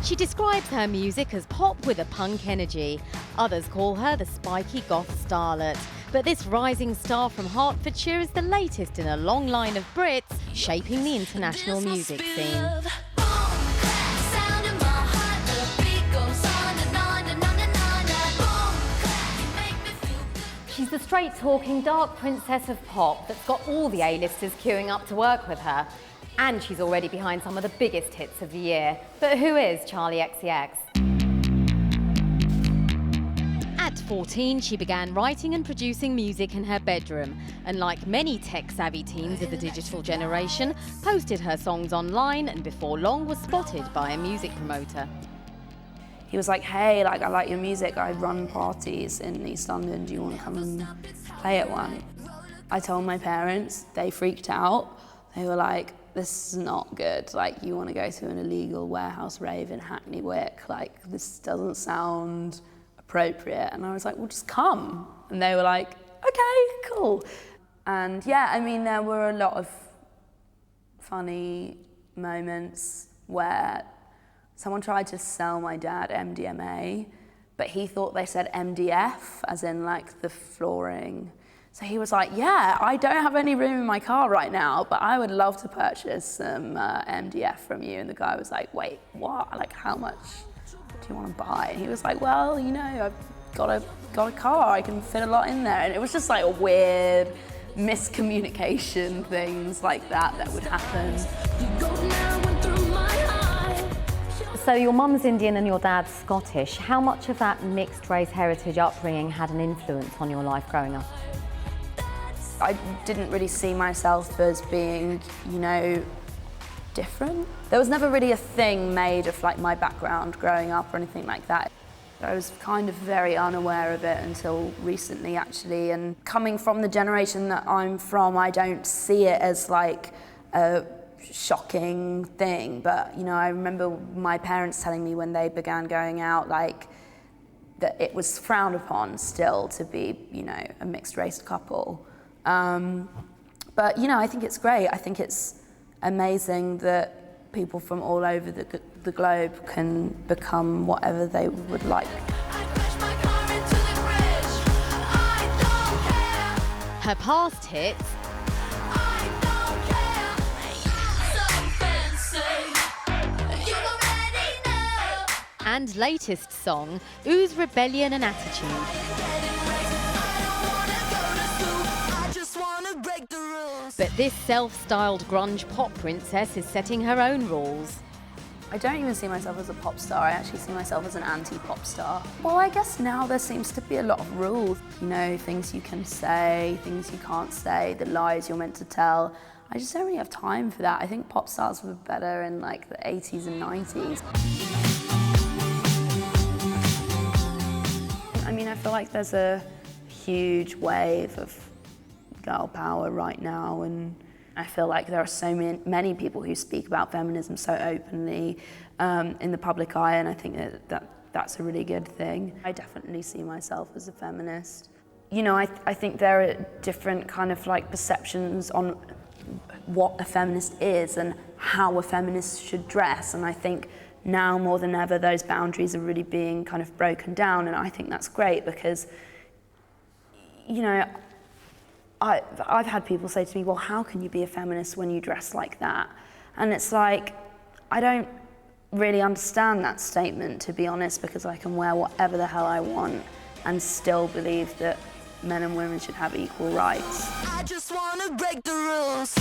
She describes her music as pop with a punk energy. Others call her the spiky goth starlet. But this rising star from Hertfordshire is the latest in a long line of Brits shaping the international music scene. She's the straight-talking dark princess of pop that's got all the A-listers queuing up to work with her. And she's already behind some of the biggest hits of the year. But who is Charli XCX? At 14, she began writing and producing music in her bedroom. And like many tech-savvy teens of the digital generation, posted her songs online and before long was spotted by a music promoter. He was like, hey, I like your music. I run parties in East London. Do you want to come and play at one? I told my parents, they freaked out. They were like, this is not good. You want to go to an illegal warehouse rave in Hackney Wick. This doesn't sound appropriate. And I was like, well, just come. And they were like, okay, cool. And yeah, I mean, there were a lot of funny moments where someone tried to sell my dad MDMA, but he thought they said MDF, as in the flooring. So he was like, yeah, I don't have any room in my car right now, but I would love to purchase some MDF from you. And the guy was like, wait, what? How much do you want to buy? And he was like, well, I've got a car, I can fit a lot in there. And it was just a weird miscommunication, things like that would happen. So your mum's Indian and your dad's Scottish. How much of that mixed race heritage upbringing had an influence on your life growing up? I didn't really see myself as being, different. There was never really a thing made of my background growing up or anything like that. I was kind of very unaware of it until recently, actually. And coming from the generation that I'm from, I don't see it as a shocking thing, but I remember my parents telling me when they began going out that it was frowned upon still to be a mixed race couple, but I think it's great. I think it's amazing that people from all over the globe can become whatever they would like. Her past hits and latest song ooze rebellion and attitude. But this self-styled grunge pop princess is setting her own rules. I don't even see myself as a pop star, I actually see myself as an anti-popstar. Well, I guess now there seems to be a lot of rules. Things you can say, things you can't say, the lies you're meant to tell. I just don't really have time for that. I think pop stars were better in the 80s and 90s. I mean, I feel like there's a huge wave of girl power right now, and I feel like there are so many people who speak about feminism so openly in the public eye, and I think that's a really good thing. I definitely see myself as a feminist. I think there are different kind of perceptions on what a feminist is and how a feminist should dress, and I think now more than ever those boundaries are really being kind of broken down, and I think that's great because I've had people say to me, well, how can you be a feminist when you dress like that? And it's I don't really understand that statement, to be honest, because I can wear whatever the hell I want and still believe that men and women should have equal rights. I just want to break the rules.